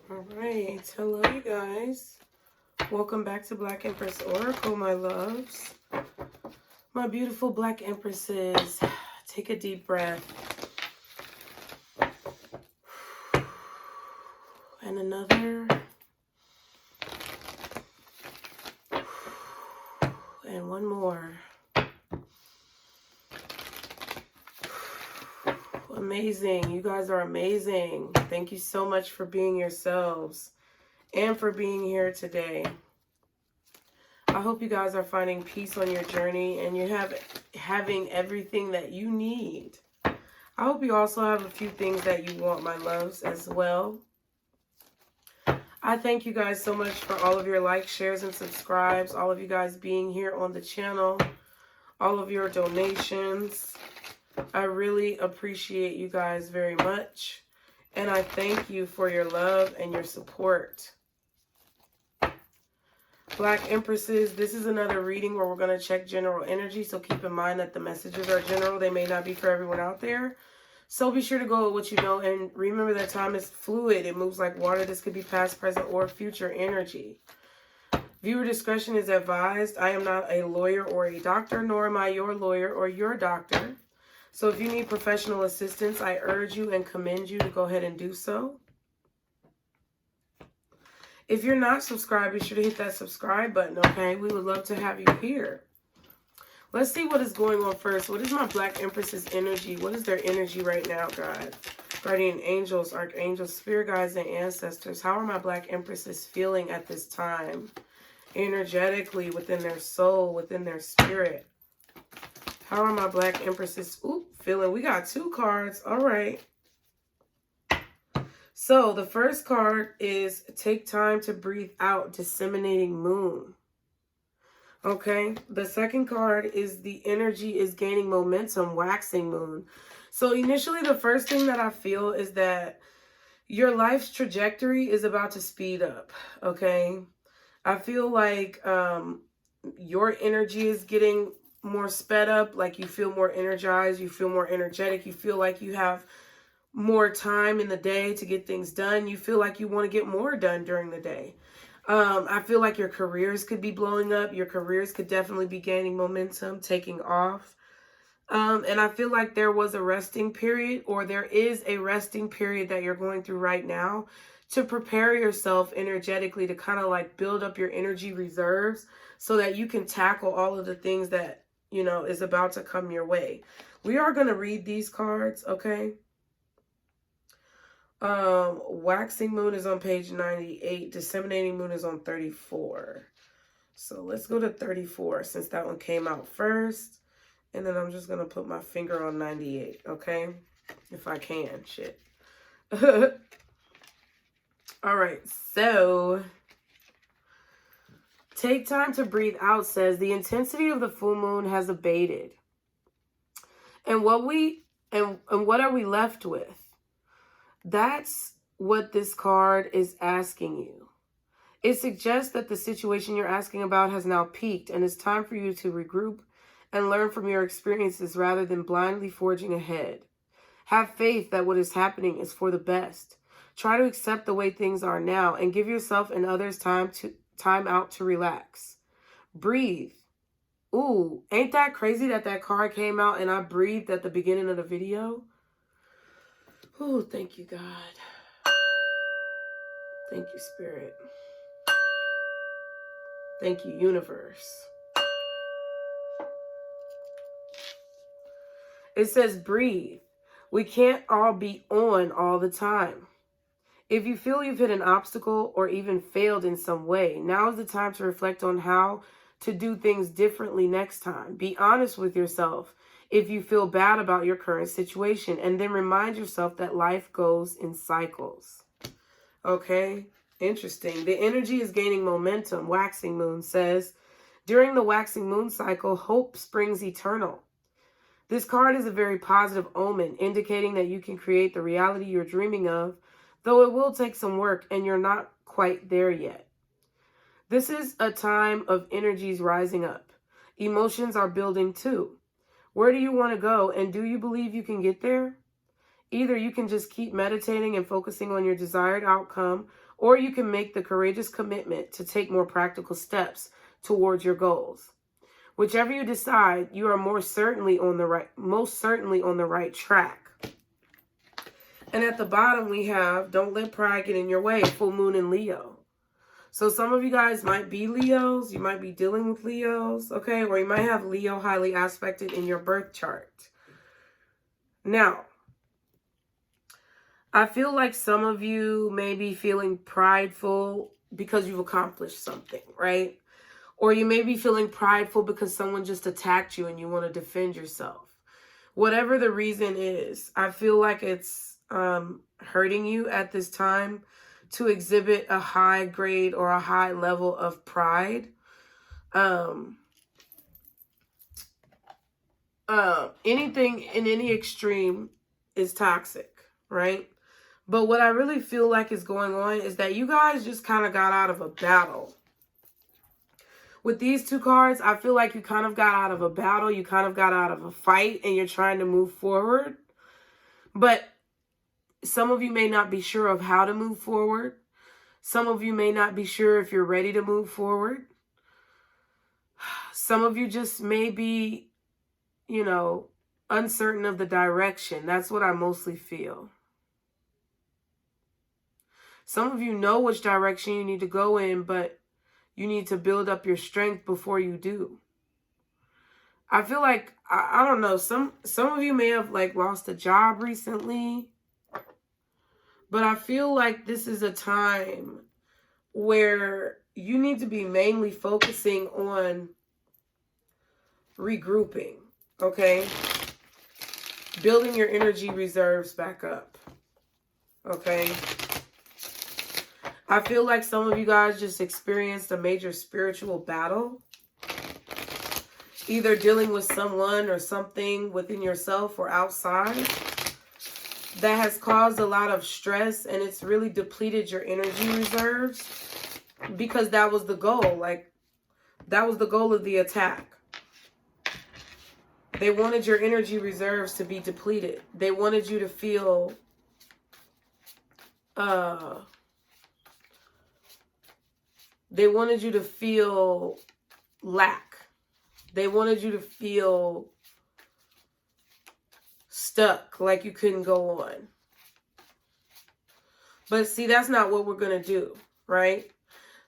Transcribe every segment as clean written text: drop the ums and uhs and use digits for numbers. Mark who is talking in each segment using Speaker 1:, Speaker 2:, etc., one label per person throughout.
Speaker 1: All right, hello you guys. Welcome back to Black Empress Oracle, my loves. My beautiful Black Empresses. Take a deep breath. And another. And one more. Amazing. You guys are amazing. Thank you so much for being yourselves and for being here today. I hope you guys are finding peace on your journey and you're having everything that you need. I hope you also have a few things that you want, my loves, as well. I thank you guys so much for all of your likes, shares, and subscribes, all of you guys being here on the channel, all of your donations. I really appreciate you guys very much, and I thank you for your love and your support. Black Empresses, this is another reading where we're going to check general energy, so keep in mind that the messages are general. They may not be for everyone out there, so be sure to go with what you know, and remember that time is fluid. It moves like water. This could be past, present, or future energy. Viewer discretion is advised. I am not a lawyer or a doctor, nor am I your lawyer or your doctor. So if you need professional assistance, I urge you and commend you to go ahead and do so. If you're not subscribed, be sure to hit that subscribe button, okay? We would love to have you here. Let's see what is going on first. What is my Black Empress's energy? What is their energy right now, God? Guardian angels, archangels, spirit guides, and ancestors. How are my Black Empresses feeling at this time? Energetically, within their soul, within their spirit. How are my Black Empresses feeling? We got two cards. All right. So the first card is take time to breathe out, disseminating moon. Okay. The second card is the energy is gaining momentum, waxing moon. So initially, the first thing that I feel is that your life's trajectory is about to speed up. Okay. I feel like your energy is getting more sped up, like you feel more energized, you feel more energetic, you feel like you have more time in the day to get things done, you feel like you want to get more done during the day. I feel like your careers could be blowing up, your careers could definitely be gaining momentum, taking off. And I feel like there was a resting period, or there is a resting period that you're going through right now to prepare yourself energetically to kind of like build up your energy reserves so that you can tackle all of the things that, you know, is about to come your way. We are going to read these cards, okay? Waxing moon is on page 98. Disseminating moon is on 34. So let's go to 34 since that one came out first. And then I'm just going to put my finger on 98, okay? If I can, shit. All right, so take time to breathe out says the intensity of the full moon has abated. And what are we left with? That's what this card is asking you. It suggests that the situation you're asking about has now peaked and it's time for you to regroup and learn from your experiences rather than blindly forging ahead. Have faith that what is happening is for the best. Try to accept the way things are now and give yourself and others time out to relax. Breathe. Ooh, ain't that crazy that that card came out and I breathed at the beginning of the video? Ooh, thank you, God. Thank you, Spirit. Thank you, Universe. It says breathe. We can't all be on all the time. If you feel you've hit an obstacle or even failed in some way, now is the time to reflect on how to do things differently next time. Be honest with yourself if you feel bad about your current situation, and then remind yourself that life goes in cycles. Okay, interesting. The energy is gaining momentum. Waxing moon says, during the waxing moon cycle, hope springs eternal. This card is a very positive omen, indicating that you can create the reality you're dreaming of, though it will take some work and you're not quite there yet. This is a time of energies rising up. Emotions are building too. Where do you want to go, and do you believe you can get there? Either you can just keep meditating and focusing on your desired outcome, or you can make the courageous commitment to take more practical steps towards your goals. Whichever you decide, you are most certainly on the right track. And at the bottom we have, don't let pride get in your way, full moon in Leo. So some of you guys might be Leos, you might be dealing with Leos, okay? Or you might have Leo highly aspected in your birth chart. Now, I feel like some of you may be feeling prideful because you've accomplished something, right? Or you may be feeling prideful because someone just attacked you and you want to defend yourself. Whatever the reason is, I feel like it's hurting you at this time to exhibit a high grade or a high level of pride. Anything in any extreme is toxic, right? But what I really feel like is going on is that you guys just kind of got out of a battle. With these two cards, I feel like you kind of got out of a battle. You kind of got out of a fight and you're trying to move forward. But some of you may not be sure of how to move forward. Some of you may not be sure if you're ready to move forward. Some of you just may be, you know, uncertain of the direction. That's what I mostly feel. Some of you know which direction you need to go in, but you need to build up your strength before you do. I feel like, I don't know, some of you may have like lost a job recently. But I feel like this is a time where you need to be mainly focusing on regrouping, okay? Building your energy reserves back up, okay? I feel like some of you guys just experienced a major spiritual battle. Either dealing with someone or something within yourself or outside that has caused a lot of stress, and it's really depleted your energy reserves because that was the goal. Like, that was the goal of the attack. They wanted your energy reserves to be depleted. They wanted you to feel they wanted you to feel lack. They wanted you to feel stuck, like you couldn't go on. But see, that's not what we're going to do, right?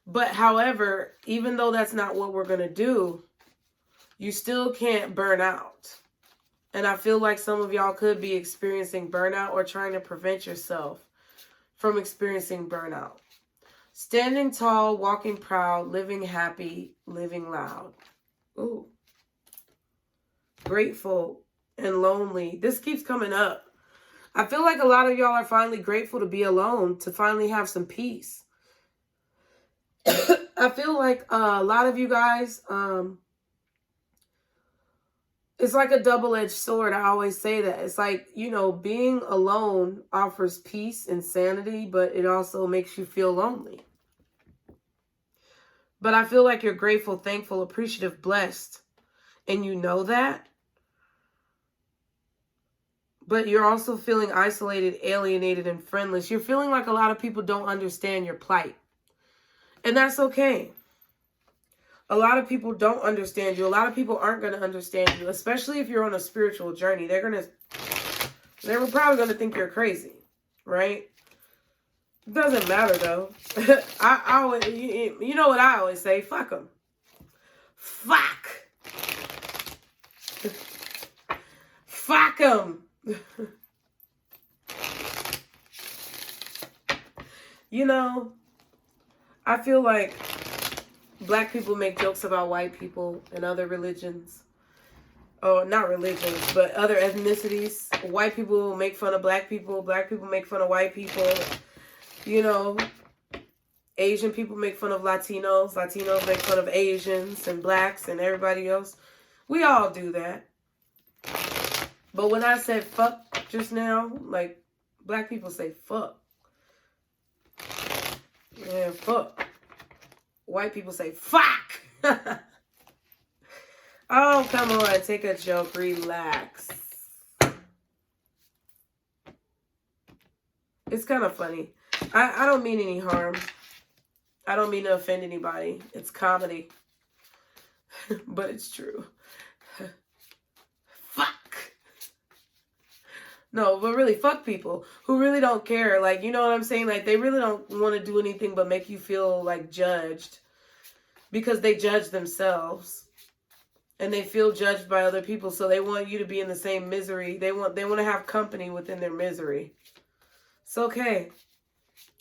Speaker 1: But however, even though that's not what we're going to do, you still can't burn out. And I feel like some of y'all could be experiencing burnout or trying to prevent yourself from experiencing burnout. Standing tall, walking proud, living happy, living loud. Ooh. Grateful and lonely. This keeps coming up. I feel like a lot of y'all are finally grateful to be alone, to finally have some peace. I feel like a lot of you guys, it's like a double-edged sword. I always say that. It's like, you know, being alone offers peace and sanity, but it also makes you feel lonely. But I feel like you're grateful, thankful, appreciative, blessed, and you know that. But you're also feeling isolated, alienated, and friendless. You're feeling like a lot of people don't understand your plight. And that's okay. A lot of people don't understand you. A lot of people aren't going to understand you, especially if you're on a spiritual journey. They're probably going to think you're crazy, right? It doesn't matter, though. I always, you know what I always say? Fuck them. Fuck. Fuck them. You know, I feel like black people make jokes about white people and other religions. Oh, not religions, but other ethnicities. White people make fun of black people make fun of white people. You know, Asian people make fun of Latinos make fun of Asians and blacks and everybody else. We all do that. But when I said fuck just now, like, black people say fuck. Yeah, fuck. White people say fuck. Oh, come on. Take a joke. Relax. It's kind of funny. I don't mean any harm. I don't mean to offend anybody. It's comedy. But it's true. Fuck. No, but really, fuck people who really don't care. Like, you know what I'm saying? Like, they really don't want to do anything but make you feel, like, judged. Because they judge themselves. And they feel judged by other people. So they want you to be in the same misery. They want to have company within their misery. It's okay.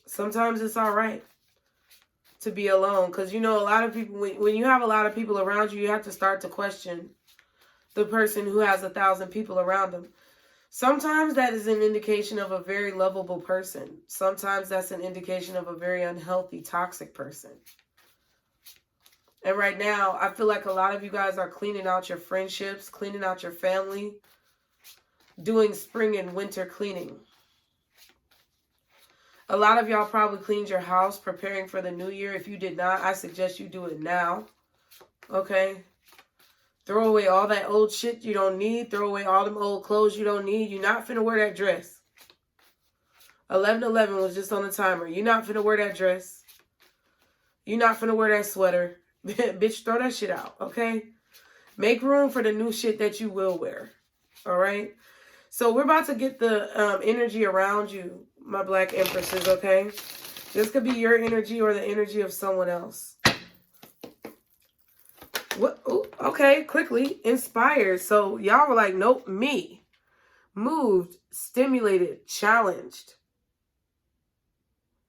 Speaker 1: Sometimes it's all right to be alone. Because, you know, a lot of people, when you have a lot of people around you, you have to start to question the person who has 1,000 people around them. Sometimes that is an indication of a very lovable person. Sometimes that's an indication of a very unhealthy, toxic person. And right now, I feel like a lot of you guys are cleaning out your friendships, cleaning out your family, doing spring and winter cleaning. A lot of y'all probably cleaned your house, preparing for the new year. If you did not, I suggest you do it now. Okay? Throw away all that old shit you don't need. Throw away all them old clothes you don't need. You're not finna wear that dress. 11:11 was just on the timer. You're not finna wear that dress. You're not finna wear that sweater. Bitch, throw that shit out, okay? Make room for the new shit that you will wear, all right? So we're about to get the energy around you, my Black Empresses, okay? This could be your energy or the energy of someone else. What? Ooh, okay, quickly. Inspired. So y'all were like, nope, me. Moved, stimulated, challenged.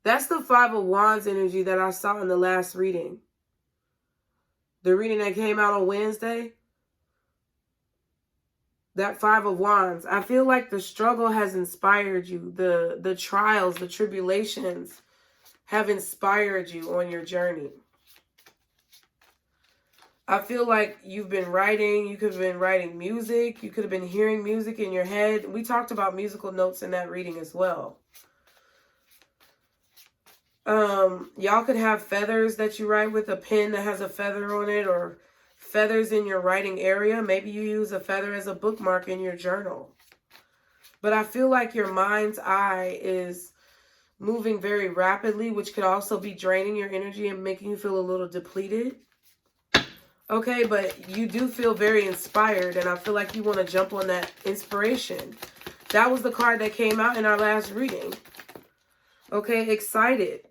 Speaker 1: That's the Five of Wands energy that I saw in the last reading. The reading that came out on Wednesday. That Five of Wands. I feel like the struggle has inspired you. The trials, the tribulations have inspired you on your journey. I feel like you've been writing. You could have been writing music. You could have been hearing music in your head. We talked about musical notes in that reading as well. Y'all could have feathers that you write with, a pen that has a feather on it, or feathers in your writing area. Maybe you use a feather as a bookmark in your journal. But I feel like your mind's eye is moving very rapidly, which could also be draining your energy and making you feel a little depleted. Okay, but you do feel very inspired, and I feel like you want to jump on that inspiration. That was the card that came out in our last reading. Okay, excited,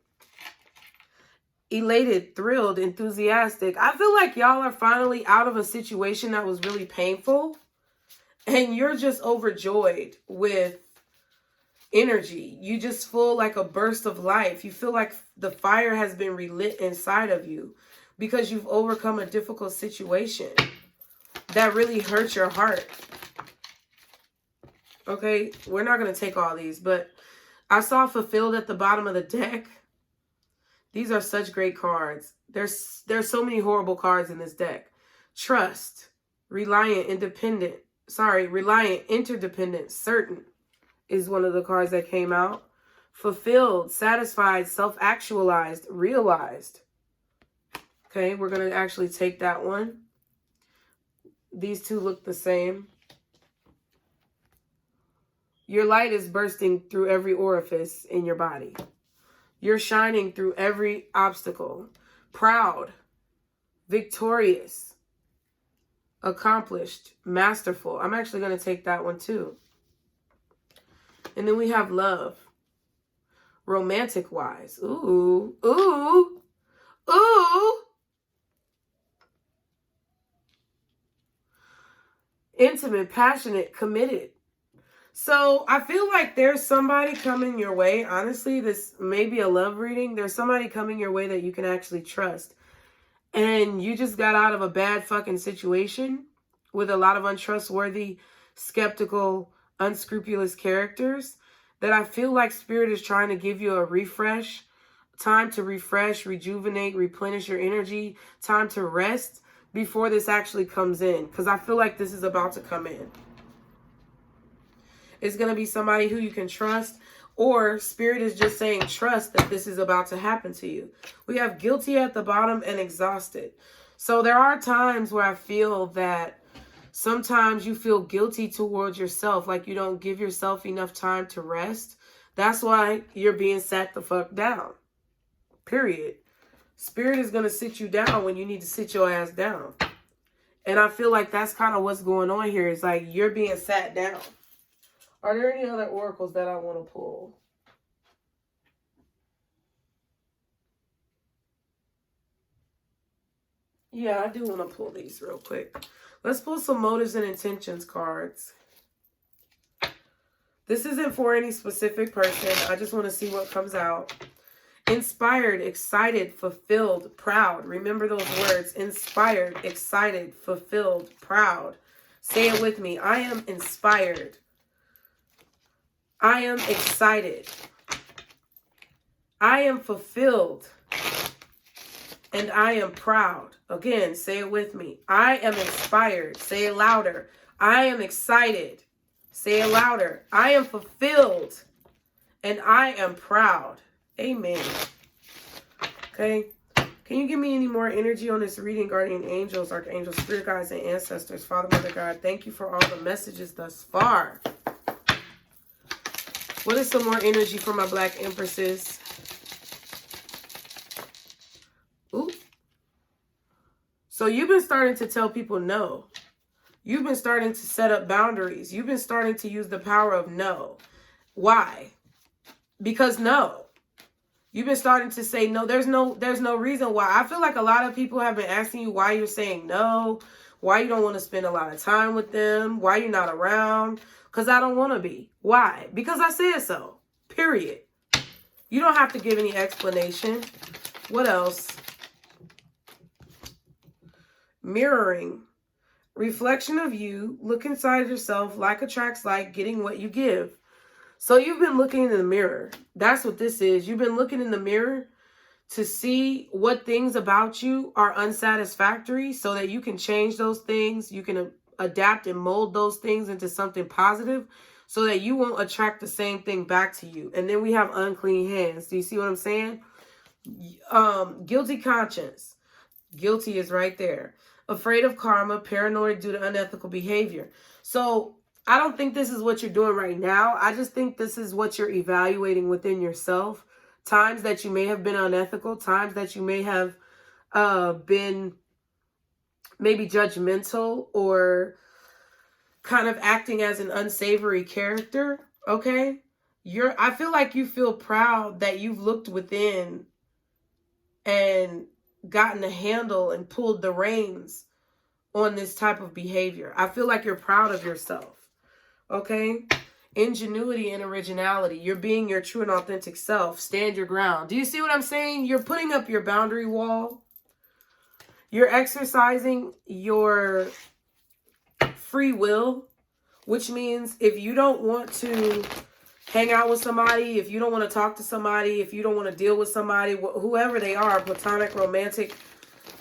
Speaker 1: elated, thrilled, enthusiastic. I feel like y'all are finally out of a situation that was really painful, and you're just overjoyed with energy. You just feel like a burst of life. You feel like the fire has been relit inside of you because you've overcome a difficult situation that really hurt your heart. Okay, we're not going to take all these, but I saw fulfilled at the bottom of the deck. These are such great cards. There's so many horrible cards in this deck. Trust, reliant, interdependent, certain is one of the cards that came out. Fulfilled, satisfied, self-actualized, realized. Okay, we're going to actually take that one. These two look the same. Your light is bursting through every orifice in your body. You're shining through every obstacle. Proud, victorious, accomplished, masterful. I'm actually going to take that one too. And then we have love. Romantic wise. Ooh, ooh, ooh. Intimate, passionate, committed. So I feel like there's somebody coming your way. Honestly, this may be a love reading. There's somebody coming your way that you can actually trust. And you just got out of a bad fucking situation with a lot of untrustworthy, skeptical, unscrupulous characters that I feel like Spirit is trying to give you a refresh. Time to refresh, rejuvenate, replenish your energy. Time to rest before this actually comes in. Because I feel like this is about to come in. It's going to be somebody who you can trust, or Spirit is just saying trust that this is about to happen to you. We have guilty at the bottom and exhausted. So there are times where I feel that sometimes you feel guilty towards yourself, like you don't give yourself enough time to rest, That's why you're being sat the fuck down. Period. Spirit is going to sit you down when you need to sit your ass down. And I feel like that's kind of what's going on here. It's like you're being sat down. Are there any other oracles that I want to pull? Yeah, I do want to pull these real quick. Let's pull some motives and intentions cards. This isn't for any specific person. I just want to see what comes out. Inspired, excited, fulfilled, proud. Remember those words. Inspired, excited, fulfilled, proud. Say it with me. I am inspired. I am excited. I am fulfilled. And I am proud. Again, say it with me. I am inspired. Say it louder. I am excited. Say it louder. I am fulfilled. And I am proud. Amen. Okay. Can you give me any more energy on this reading, guardian angels, archangels, spirit guides, and ancestors? Father, Mother, God, thank you for all the messages thus far. What is some more energy for my Black Empresses? Ooh. So you've been starting to tell people no. You've been starting to set up boundaries. You've been starting to use the power of no. Why? Because no. You've been starting to say no. There's no reason why. I feel like a lot of people have been asking you why you're saying no, why you don't want to spend a lot of time with them, why you're not around. Because I don't want to be. Why? Because I said so. Period. You don't have to give any explanation. What else? Mirroring. Reflection of you. Look inside yourself. Like attracts like. Getting what you give. So you've been looking in the mirror. That's what this is. You've been looking in the mirror to see what things about you are unsatisfactory so that you can change those things. You can adapt and mold those things into something positive so that you won't attract the same thing back to you. And then we have unclean hands. Do you see what I'm saying? Guilty conscience. Guilty is right there. Afraid of karma, paranoid due to unethical behavior. So I don't think this is what you're doing right now. I just think this is what you're evaluating within yourself. Times that you may have been unethical, times that you may have been maybe judgmental or kind of acting as an unsavory character, okay? I feel like you feel proud that you've looked within and gotten a handle and pulled the reins on this type of behavior. I feel like you're proud of yourself. Okay? Ingenuity and originality. You're being your true and authentic self. Stand your ground. Do you see what I'm saying? You're putting up your boundary wall. You're exercising your free will, which means if you don't want to hang out with somebody, if you don't want to talk to somebody, if you don't want to deal with somebody, whoever they are, platonic, romantic,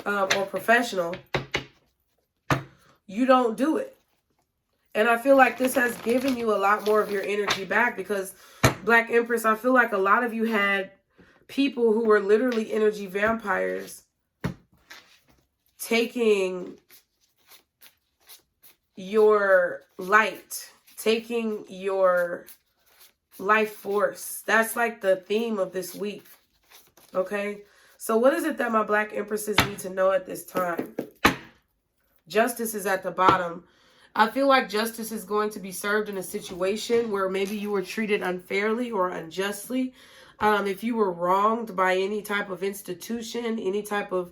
Speaker 1: or professional, you don't do it. And I feel like this has given you a lot more of your energy back because, Black Empress, I feel like a lot of you had people who were literally energy vampires taking your light, taking your life force. That's like the theme of this week. Okay? So what is it that my Black Empresses need to know at this time? Justice is at the bottom. I feel like justice is going to be served in a situation where maybe you were treated unfairly or unjustly. If you were wronged by any type of institution, any type of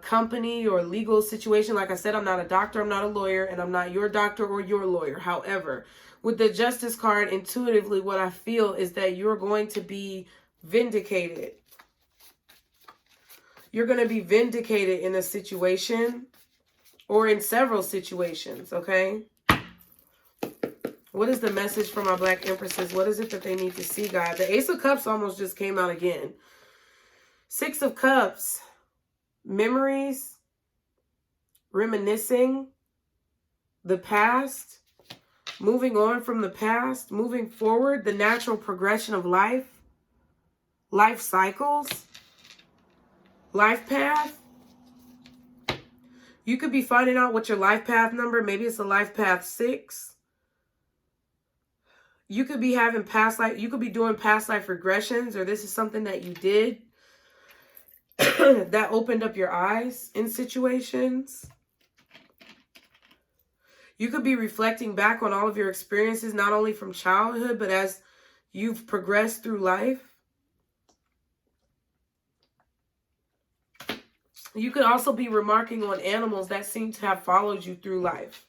Speaker 1: company or legal situation. Like I said, I'm not a doctor, I'm not a lawyer, and I'm not your doctor or your lawyer. However, with the Justice card, intuitively, what I feel is that you're going to be vindicated. You're going to be vindicated in a situation or in several situations, okay? What is the message for my Black Empresses? What is it that they need to see, God? The Ace of Cups almost just came out again. Six of Cups. Memories. Reminiscing. The past. Moving on from the past. Moving forward. The natural progression of life. Life cycles. Life path. You could be finding out what your life path number. Maybe it's a life path 6. You could be having past life, you could be doing past life regressions, or this is something that you did that opened up your eyes in situations. You could be reflecting back on all of your experiences, not only from childhood, but as you've progressed through life. You could also be remarking on animals that seem to have followed you through life.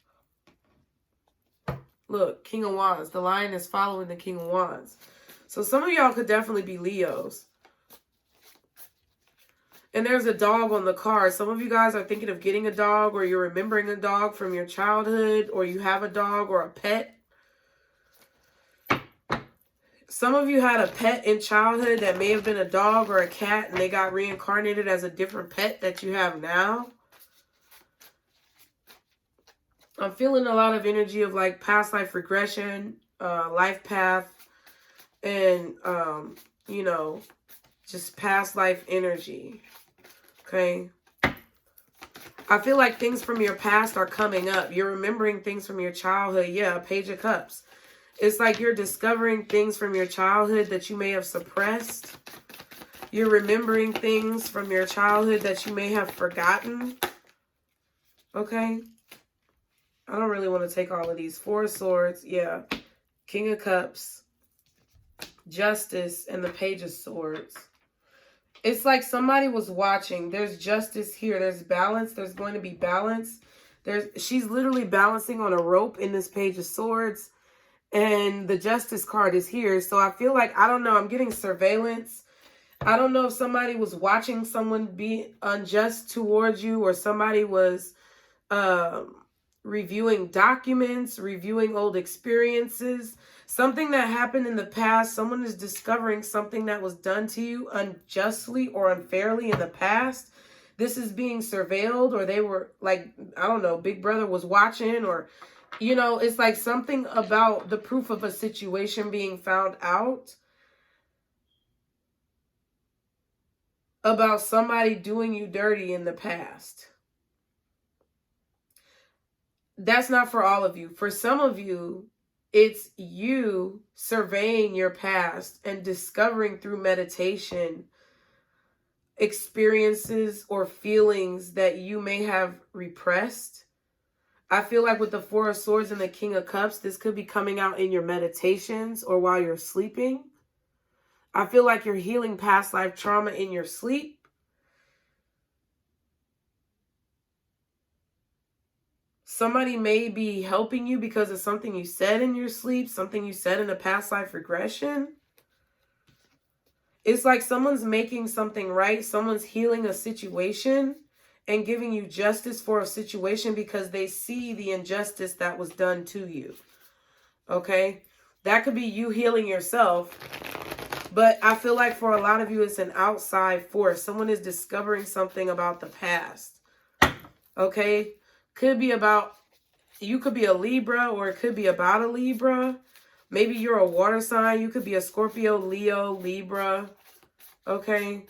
Speaker 1: Look, King of Wands. The lion is following the King of Wands. So some of y'all could definitely be Leos. And there's a dog on the card. Some of you guys are thinking of getting a dog, or you're remembering a dog from your childhood, or you have a dog or a pet. Some of you had a pet in childhood that may have been a dog or a cat, and they got reincarnated as a different pet that you have now. I'm feeling a lot of energy of like past life regression, life path, and, you know, just past life energy. Okay. I feel like things from your past are coming up. You're remembering things from your childhood. Yeah, Page of Cups. It's like you're discovering things from your childhood that you may have suppressed. You're remembering things from your childhood that you may have forgotten. Okay. I don't really want to take all of these. Four of Swords. Yeah. King of Cups. Justice and the Page of Swords. It's like somebody was watching. There's justice here. There's balance. There's going to be balance. She's literally balancing on a rope in this Page of Swords. And the Justice card is here. So I feel like, I don't know, I'm getting surveillance. I don't know if somebody was watching someone be unjust towards you, or somebody was reviewing documents, reviewing old experiences. Something that happened in the past. Someone is discovering something that was done to you unjustly or unfairly in the past. This is being surveilled, or they were like, I don't know, Big Brother was watching, or... You know, it's like something about the proof of a situation being found out. About somebody doing you dirty in the past. That's not for all of you. For some of you, it's you surveying your past and discovering through meditation experiences or feelings that you may have repressed. I feel like with the Four of Swords and the King of Cups, this could be coming out in your meditations or while you're sleeping. I feel like you're healing past life trauma in your sleep. Somebody may be helping you because of something you said in your sleep, something you said in a past life regression. It's like someone's making something right. Someone's healing a situation and giving you justice for a situation because they see the injustice that was done to you. Okay? That could be you healing yourself. But I feel like for a lot of you, it's an outside force. Someone is discovering something about the past. Okay? Could be about, you could be a Libra, or it could be about a Libra. Maybe you're a water sign. You could be a Scorpio, Leo, Libra. Okay?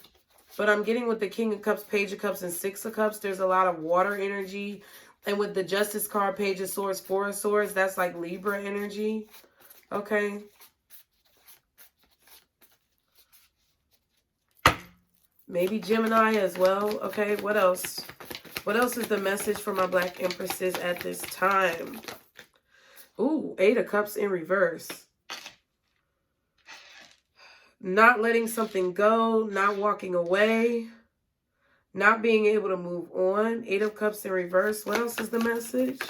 Speaker 1: But I'm getting with the King of Cups, Page of Cups, and Six of Cups, there's a lot of water energy. And with the Justice card, Page of Swords, Four of Swords, that's like Libra energy. Okay. Maybe Gemini as well. Okay, what else? What else is the message for my Black Empresses at this time? Ooh, Eight of Cups in reverse. Not letting something go, not walking away, not being able to move on. Eight of Cups in reverse. What else is the message?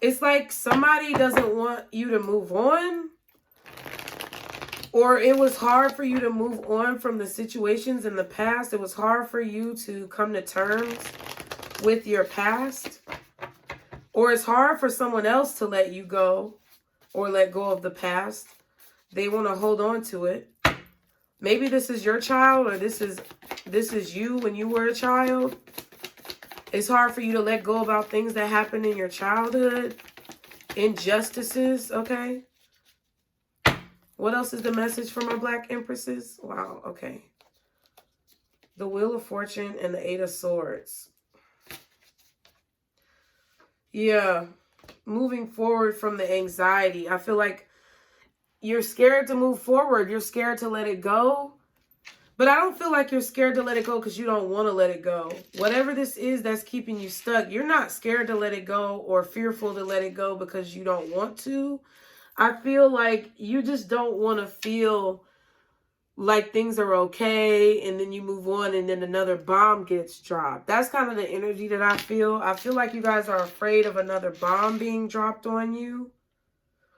Speaker 1: It's like somebody doesn't want you to move on, or it was hard for you to move on from the situations in the past. It was hard for you to come to terms with your past, or it's hard for someone else to let you go or let go of the past. They want to hold on to it. Maybe this is your child, or this is you when you were a child. It's hard for you to let go about things that happened in your childhood. Injustices, okay? What else is the message for my Black Empresses? Wow, okay. The Wheel of Fortune and the Eight of Swords. Yeah. moving forward from the anxiety. I feel like you're scared to move forward. You're scared to let it go. But I don't feel like you're scared to let it go because you don't want to let it go. Whatever this is that's keeping you stuck, you're not scared to let it go or fearful to let it go because you don't want to. I feel like you just don't want to feel like things are okay and then you move on and then another bomb gets dropped. That's kind of the energy that I feel. I feel like you guys are afraid of another bomb being dropped on you.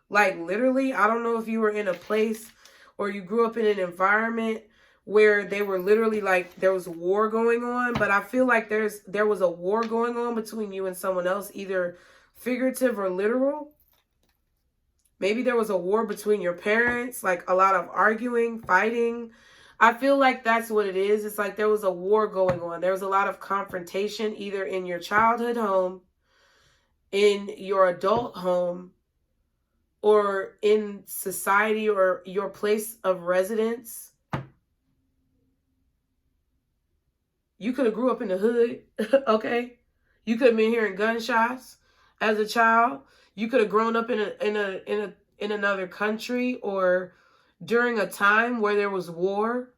Speaker 1: Like literally, I don't know if you were in a place or you grew up in an environment where they were literally like there was a war going on, but I feel like there was a war going on between you and someone else, either figurative or literal. Maybe there was a war between your parents, like a lot of arguing, fighting. I feel like that's what it is. It's like there was a war going on. There was a lot of confrontation either in your childhood home, in your adult home, or in society or your place of residence. You could have grew up in the hood, okay? You could have been hearing gunshots as a child. You could have grown up in another country or during a time where there was war.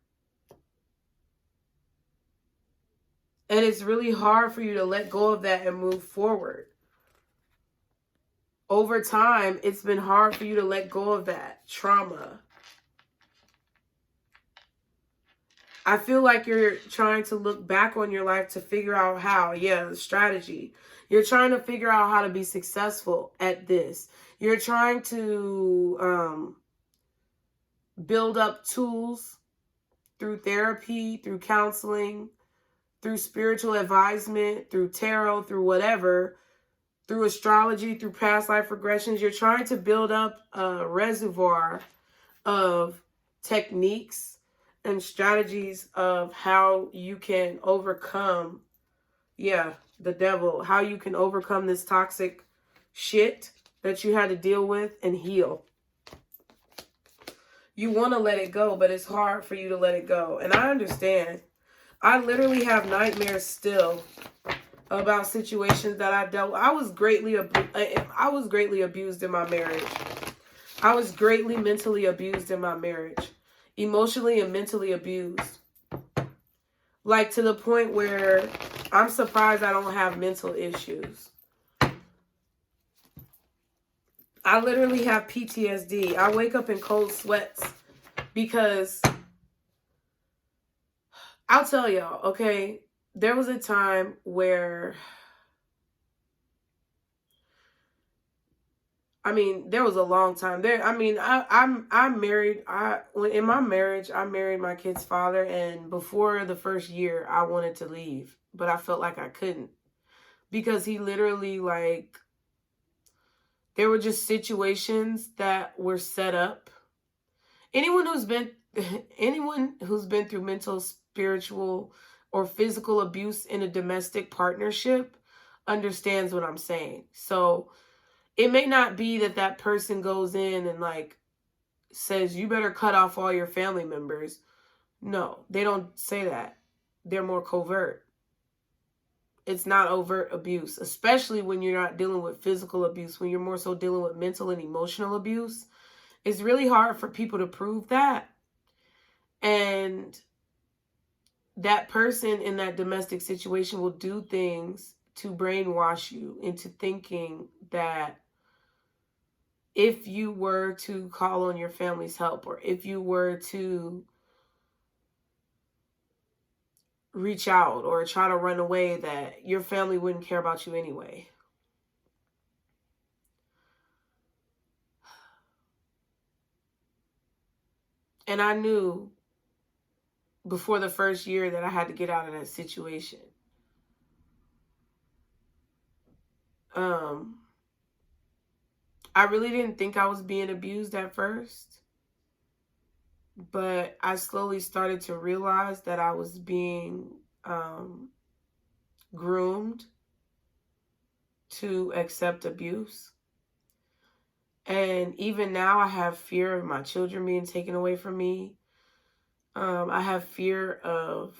Speaker 1: And it's really hard for you to let go of that and move forward. Over time, it's been hard for you to let go of that trauma. I feel like you're trying to look back on your life to figure out how. Yeah, the strategy. You're trying to figure out how to be successful at this. You're trying to build up tools through therapy, through counseling, through spiritual advisement, through tarot, through whatever, through astrology, through past life regressions. You're trying to build up a reservoir of techniques and strategies of how you can overcome, the devil, how you can overcome this toxic shit that you had to deal with and heal. You want to let it go, but it's hard for you to let it go. And I understand. I literally have nightmares still about situations that I dealt with. I was greatly abused in my marriage. I was greatly mentally abused in my marriage. Emotionally and mentally abused. Like to the point where I'm surprised I don't have mental issues. I literally have PTSD. I wake up in cold sweats because I'll tell y'all, okay, there was a time where, there was a long time there. I'm married. In my marriage, I married my kid's father, and before the first year, I wanted to leave, but I felt like I couldn't because he literally there were just situations that were set up. Anyone who's been through mental, spiritual, or physical abuse in a domestic partnership understands what I'm saying. So it may not be that person goes in and says, you better cut off all your family members. No, they don't say that. They're more covert. It's not overt abuse, especially when you're not dealing with physical abuse, when you're more so dealing with mental and emotional abuse. It's really hard for people to prove that. And that person in that domestic situation will do things to brainwash you into thinking that if you were to call on your family's help, or if you were to reach out or try to run away, that your family wouldn't care about you anyway. And I knew before the first year that I had to get out of that situation. I really didn't think I was being abused at first, but I slowly started to realize that I was being groomed to accept abuse. And even now I have fear of my children being taken away from me. I have fear of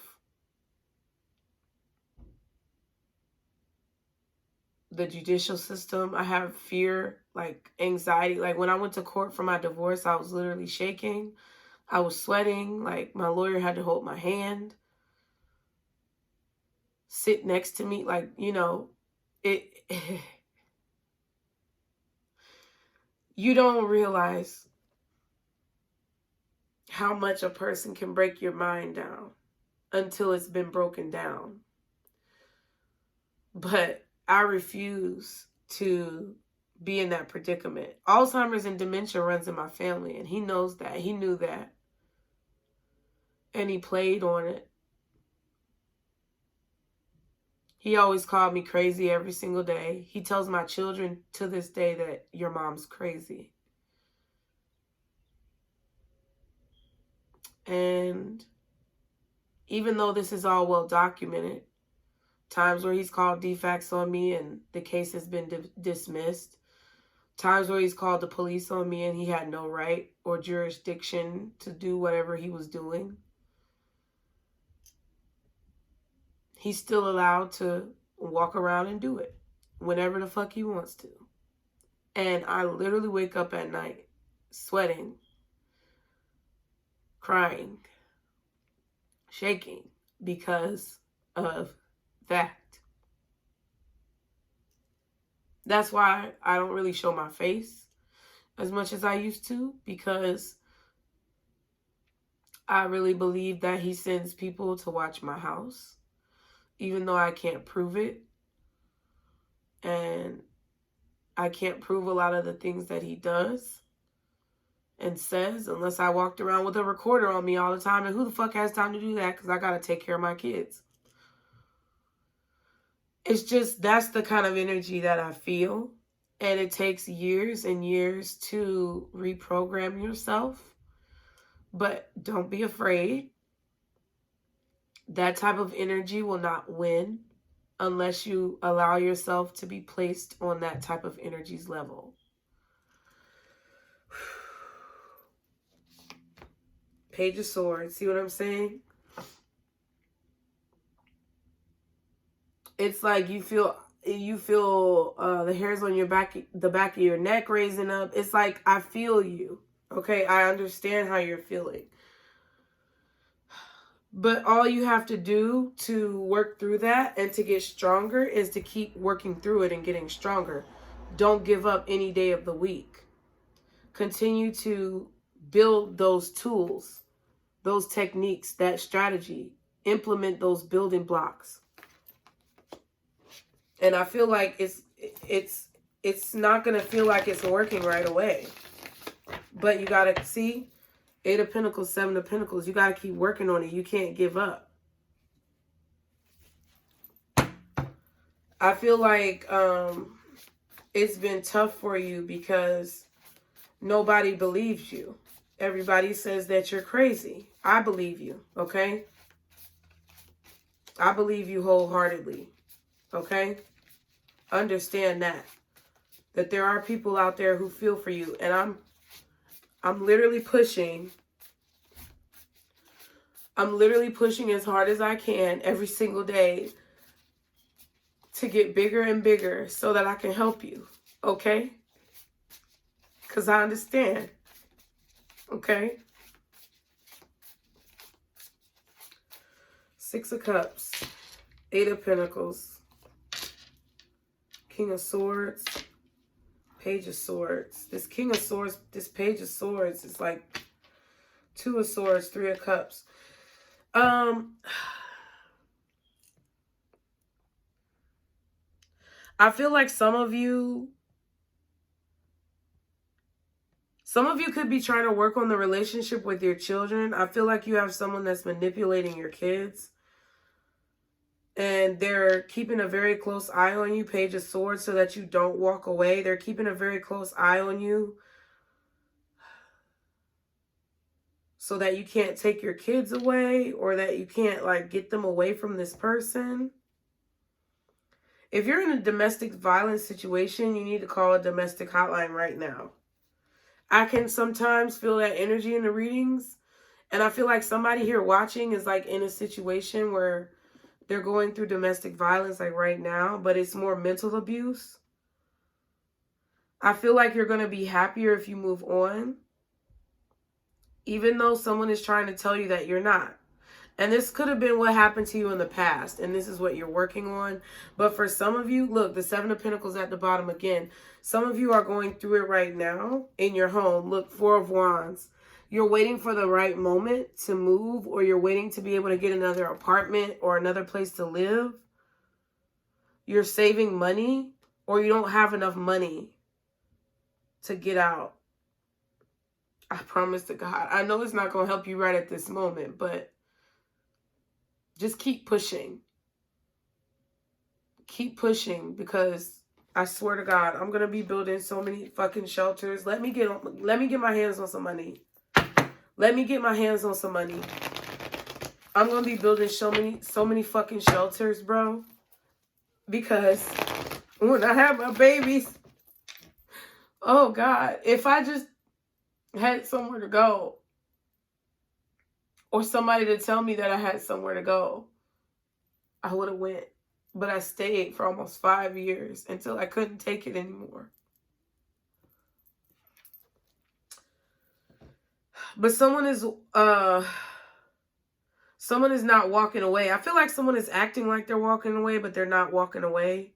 Speaker 1: the judicial system. I have fear, like anxiety. Like when I went to court for my divorce, I was literally shaking. I was sweating. Like my lawyer had to hold my hand, sit next to me. Like, you know, it you don't realize how much a person can break your mind down until it's been broken down. But I refuse to be in that predicament. Alzheimer's and dementia runs in my family, and he knows that. He knew that. And he played on it. He always called me crazy every single day. He tells my children to this day that your mom's crazy. And even though this is all well documented, times where he's called defects on me and the case has been dismissed, times where he's called the police on me and he had no right or jurisdiction to do whatever he was doing, he's still allowed to walk around and do it whenever the fuck he wants to. And I literally wake up at night sweating, crying, shaking because of that. That's why I don't really show my face as much as I used to, because I really believe that he sends people to watch my house, even though I can't prove it. And I can't prove a lot of the things that he does and says unless I walked around with a recorder on me all the time. And who the fuck has time to do that? Because I got to take care of my kids. It's just, that's the kind of energy that I feel. And it takes years and years to reprogram yourself. But don't be afraid. That type of energy will not win unless you allow yourself to be placed on that type of energy's level. Page of Swords. See what I'm saying? It's like you feel the hairs on your back, the back of your neck raising up. It's like, I feel you. Okay, I understand how you're feeling. But all you have to do to work through that and to get stronger is to keep working through it and getting stronger. Don't give up any day of the week. Continue to build those tools, those techniques, that strategy. Implement those building blocks. And I feel like it's not going to feel like it's working right away. But you got to see, 8 of Pentacles, 7 of Pentacles. You got to keep working on it. You can't give up. I feel like it's been tough for you because nobody believes you. Everybody says that you're crazy. I believe you, okay? I believe you wholeheartedly. Okay? Understand that there are people out there who feel for you, and I'm literally pushing as hard as I can every single day to get bigger and bigger so that I can help you. Okay? Because I understand. Okay? 6 of Cups, 8 of Pentacles, King of Swords, Page of Swords. This King of Swords, this Page of Swords is like 2 of Swords, 3 of Cups. I feel like some of you could be trying to work on the relationship with your children. I feel like you have someone that's manipulating your kids. And they're keeping a very close eye on you, Page of Swords, so that you don't walk away. They're keeping a very close eye on you so that you can't take your kids away or that you can't, like, get them away from this person. If you're in a domestic violence situation, you need to call a domestic hotline right now. I can sometimes feel that energy in the readings. And I feel like somebody here watching is, like, in a situation where They're going through domestic violence like right now, but it's more mental abuse. I feel like you're going to be happier if you move on, even though someone is trying to tell you that you're not. And this could have been what happened to you in the past, and this is what you're working on. But for some of you, look, the Seven of Pentacles at the bottom again. Some of you are going through it right now in your home. Look, Four of Wands. You're waiting for the right moment to move, or you're waiting to be able to get another apartment or another place to live. You're saving money, or you don't have enough money to get out. I promise to God. I know it's not going to help you right at this moment, but just keep pushing. Keep pushing, because I swear to God, I'm going to be building so many fucking shelters. Let me get my hands on some money. Let me get my hands on some money. I'm going to be building so many fucking shelters, bro. Because when I have my babies, oh God, if I just had somewhere to go, or somebody to tell me that I had somewhere to go, I would have went. But I stayed for almost 5 years until I couldn't take it anymore. But someone is not walking away. I feel like someone is acting like they're walking away, but they're not walking away.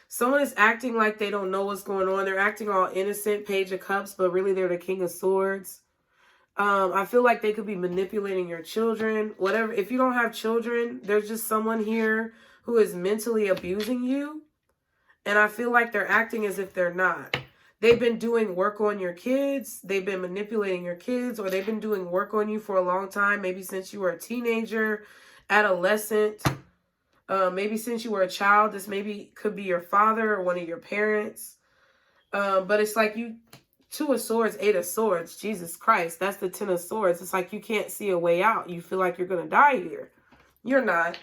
Speaker 1: Someone is acting like they don't know what's going on. They're acting all innocent, Page of Cups, but really they're the King of Swords. I feel like they could be manipulating your children. Whatever. If you don't have children, there's just someone here who is mentally abusing you. And I feel like they're acting as if they're not. They've been doing work on your kids. They've been manipulating your kids, or they've been doing work on you for a long time. Maybe since you were a teenager, adolescent, maybe since you were a child. This maybe could be your father or one of your parents. But it's like you... Two of Swords, Eight of Swords. Jesus Christ, that's the Ten of Swords. It's like you can't see a way out. You feel like you're going to die here. You're not.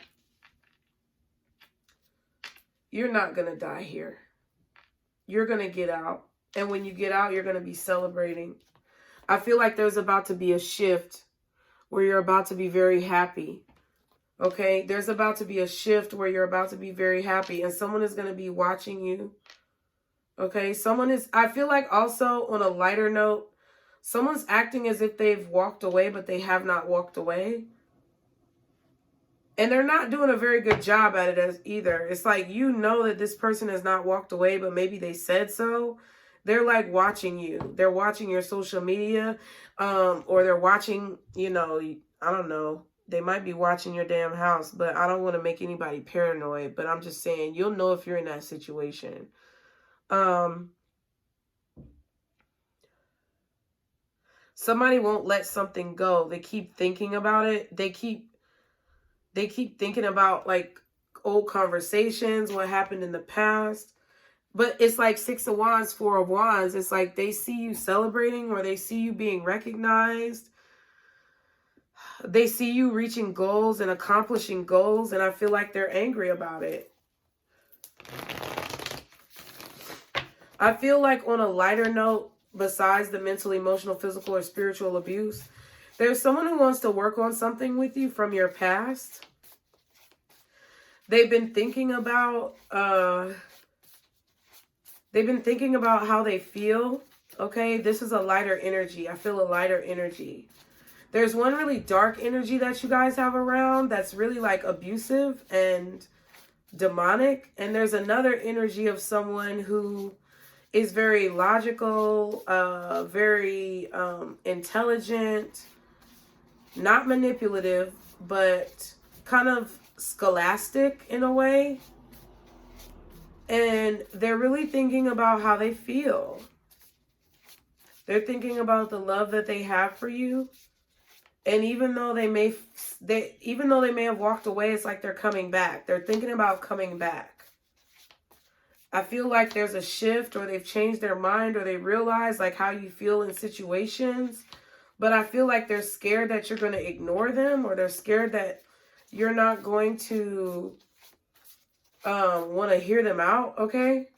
Speaker 1: You're not going to die here. You're going to get out. And when you get out, you're going to be celebrating. I feel like there's about to be a shift where you're about to be very happy. Okay? There's about to be a shift where you're about to be very happy. And someone is going to be watching you. Okay, I feel like also on a lighter note, someone's acting as if they've walked away, but they have not walked away. And they're not doing a very good job at it as either. It's like, you know that this person has not walked away, but maybe they said so. They're like watching you. They're watching your social media, or they're watching, you know, I don't know. They might be watching your damn house, but I don't want to make anybody paranoid. But I'm just saying, you'll know if you're in that situation. Somebody won't let something go. They keep thinking about it. They keep thinking about like old conversations, what happened in the past. But it's like Six of Wands, Four of Wands. It's like they see you celebrating, or they see you being recognized. They see you reaching goals and accomplishing goals, and I feel like they're angry about it. I feel like on a lighter note, besides the mental, emotional, physical, or spiritual abuse, there's someone who wants to work on something with you from your past. They've been thinking about how they feel. Okay, this is a lighter energy. I feel a lighter energy. There's one really dark energy that you guys have around that's really like abusive and demonic. And there's another energy of someone who is very logical, very intelligent, not manipulative, but kind of scholastic in a way. And they're really thinking about how they feel. They're thinking about the love that they have for you. And even though they may have walked away, it's like they're coming back. They're thinking about coming back. I feel like there's a shift, or they've changed their mind, or they realize like how you feel in situations. But I feel like they're scared that you're going to ignore them, or they're scared that you're not going to want to hear them out, okay?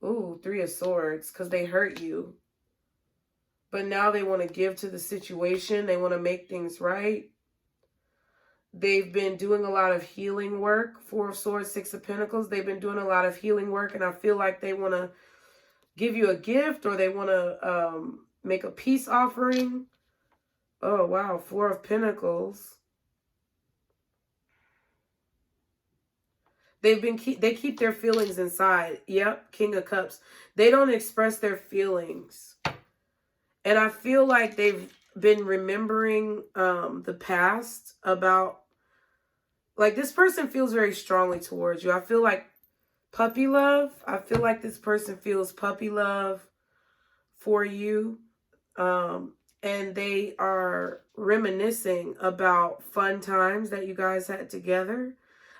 Speaker 1: Ooh, Three of Swords, because they hurt you. But now they want to give to the situation. They want to make things right. They've been doing a lot of healing work. Four of Swords, Six of Pentacles. They've been doing a lot of healing work, and I feel like they want to give you a gift, or they want to make a peace offering. Oh, wow. Four of Pentacles. They keep their feelings inside. Yep, King of Cups. They don't express their feelings. And I feel like they've been remembering the past about, like, this person feels very strongly towards you. I feel like puppy love. I feel like this person feels puppy love for you. And they are reminiscing about fun times that you guys had together.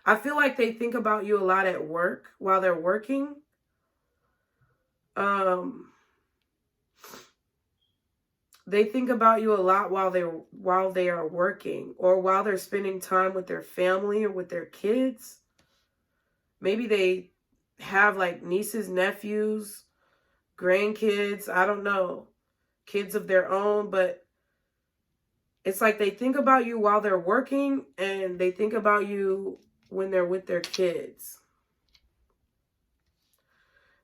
Speaker 1: I feel like they think about you a lot at work while they're working. They think about you a lot while they are working, or while they're spending time with their family or with their kids. Maybe they have like nieces, nephews, grandkids, I don't know, kids of their own, but it's like they think about you while they're working, and they think about you when they're with their kids.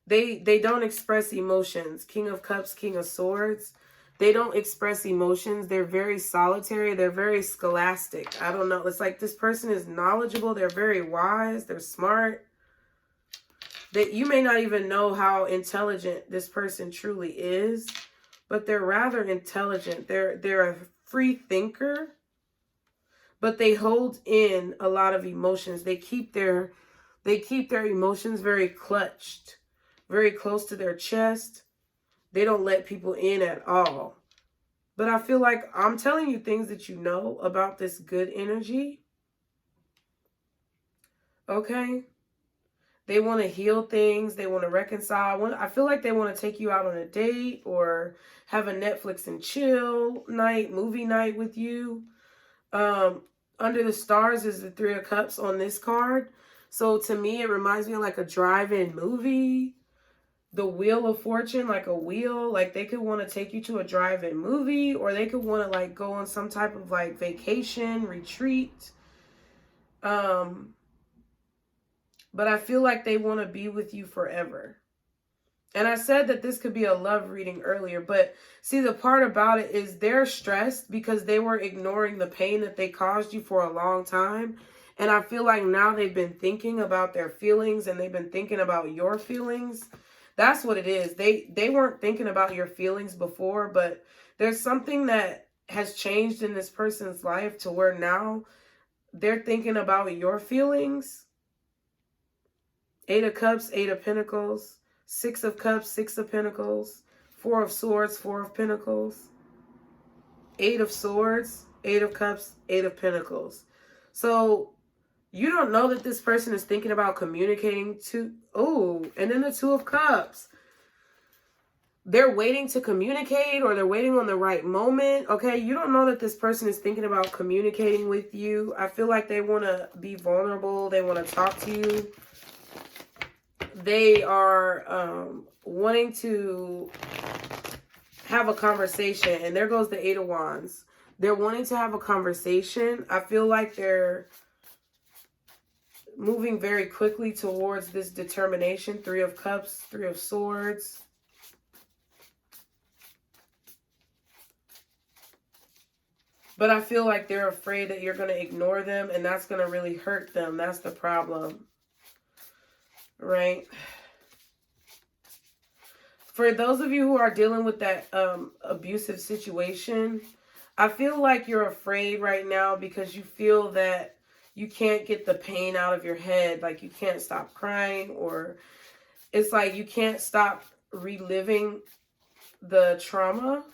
Speaker 1: They don't express emotions. King of Cups, King of Swords. They don't express emotions. They're very solitary. They're very scholastic. I don't know. It's like this person is knowledgeable. They're very wise. They're smart. You may not even know how intelligent this person truly is, but they're rather intelligent. They're a free thinker, but they hold in a lot of emotions. They keep their emotions very clutched, very close to their chest. They don't let people in at all. But I feel like I'm telling you things that you know about this good energy. Okay? They want to heal things. They want to reconcile. I feel like they want to take you out on a date, or have a Netflix and chill night, movie night with you. Under the stars is the Three of Cups on this card. So to me, it reminds me of like a drive-in movie. The Wheel of Fortune, like a wheel. Like they could want to take you to a drive-in movie, or they could want to like go on some type of like vacation, retreat. But I feel like they want to be with you forever. And I said that this could be a love reading earlier, but see, the part about it is they're stressed because they were ignoring the pain that they caused you for a long time. And I feel like now they've been thinking about their feelings, and they've been thinking about your feelings. That's what it is. They weren't thinking about your feelings before, but there's something that has changed in this person's life to where now they're thinking about your feelings. Eight of Cups, Eight of Pentacles, Six of Cups, Six of Pentacles, Four of Swords, Four of Pentacles, Eight of Swords, Eight of Cups, Eight of Pentacles. So you don't know that this person is thinking about communicating to, oh, and then the Two of Cups. They're waiting to communicate, or they're waiting on the right moment. Okay, you don't know that this person is thinking about communicating with you. I feel like they want to be vulnerable. They want to talk to you. They are wanting to have a conversation. And there goes the Eight of Wands. They're wanting to have a conversation. I feel like they're moving very quickly towards this determination. Three of Cups, Three of Swords. But I feel like they're afraid that you're going to ignore them, and that's going to really hurt them. That's the problem. Right? For those of you who are dealing with that abusive situation, I feel like you're afraid right now because you feel that you can't get the pain out of your head. Like you can't stop crying, or it's like you can't stop reliving the trauma.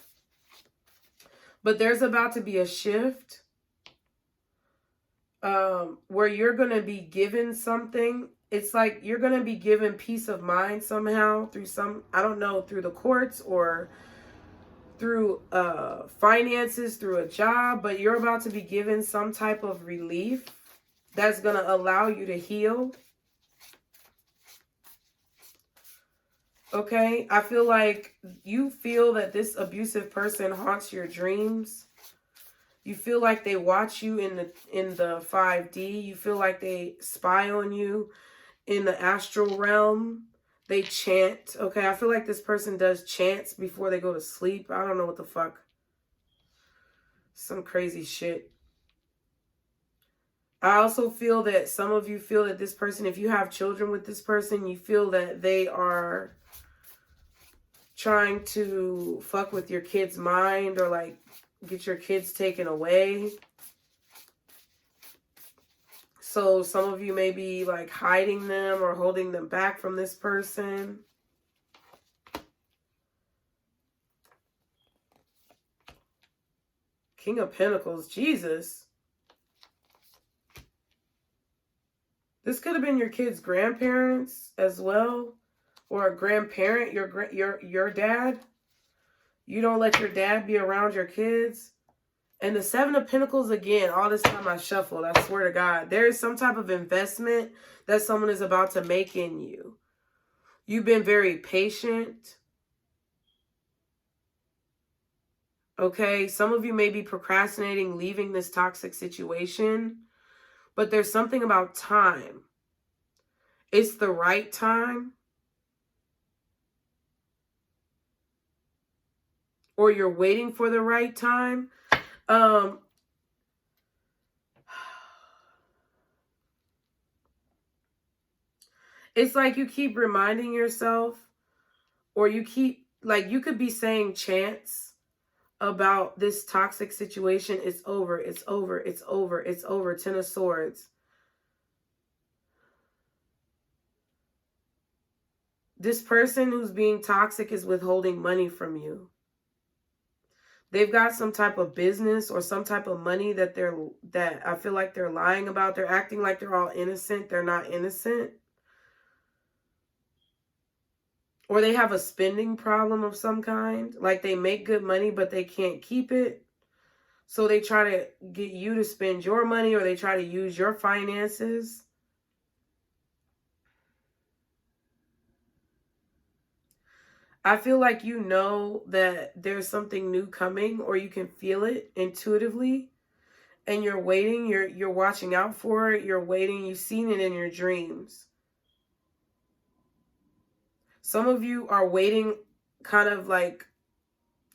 Speaker 1: But there's about to be a shift where you're going to be given something. It's like you're going to be given peace of mind somehow through I don't know, through the courts or through finances, through a job. But you're about to be given some type of relief that's going to allow you to heal. Okay, I feel like you feel that this abusive person haunts your dreams. You feel like they watch you in the 5D. You feel like they spy on you in the astral realm. They chant. Okay, I feel like this person does chants before they go to sleep. I don't know what the fuck. Some crazy shit. I also feel that some of you feel that this person, if you have children with this person, you feel that they are trying to fuck with your kid's mind or like get your kids taken away. So some of you may be like hiding them or holding them back from this person. King of Pentacles, Jesus. This could have been your kid's grandparents as well, or a grandparent, your dad. You don't let your dad be around your kids. And the Seven of Pentacles, again, all this time I shuffled, I swear to God. There is some type of investment that someone is about to make in you. You've been very patient. Okay, some of you may be procrastinating leaving this toxic situation. But there's something about time. It's the right time. Or you're waiting for the right time. It's like you keep reminding yourself, or you keep, like, you could be saying chants about this toxic situation. It's over, it's over, it's over, it's over. Ten of Swords. This person who's being toxic is withholding money from you. They've got some type of business or some type of money that I feel like they're lying about. They're acting like they're all innocent. They're not innocent. Or they have a spending problem of some kind. Like they make good money, but they can't keep it. So they try to get you to spend your money, or they try to use your finances. I feel like you know that there's something new coming, or you can feel it intuitively. And you're waiting, you're watching out for it, you're waiting, you've seen it in your dreams. Some of you are waiting, kind of like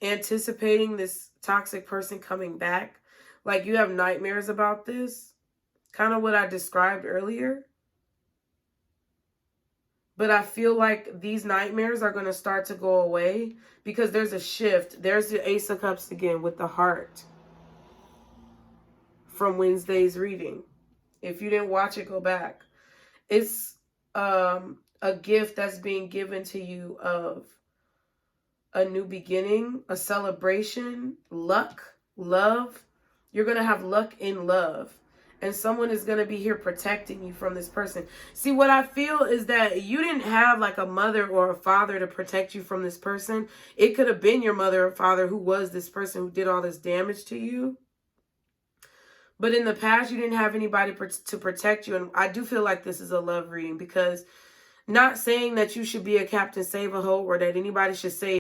Speaker 1: anticipating this toxic person coming back. Like you have nightmares about this. Kind of what I described earlier. But I feel like these nightmares are going to start to go away because there's a shift. There's the Ace of Cups again with the heart from Wednesday's reading. If you didn't watch it, go back. It's a gift that's being given to you of a new beginning, a celebration, luck, love. You're going to have luck in love. And someone is going to be here protecting you from this person. See, what I feel is that you didn't have like a mother or a father to protect you from this person. It could have been your mother or father who was this person who did all this damage to you. But in the past, you didn't have anybody to protect you. And I do feel like this is a love reading, because not saying that you should be a Captain Save-A-Hoe or that anybody should save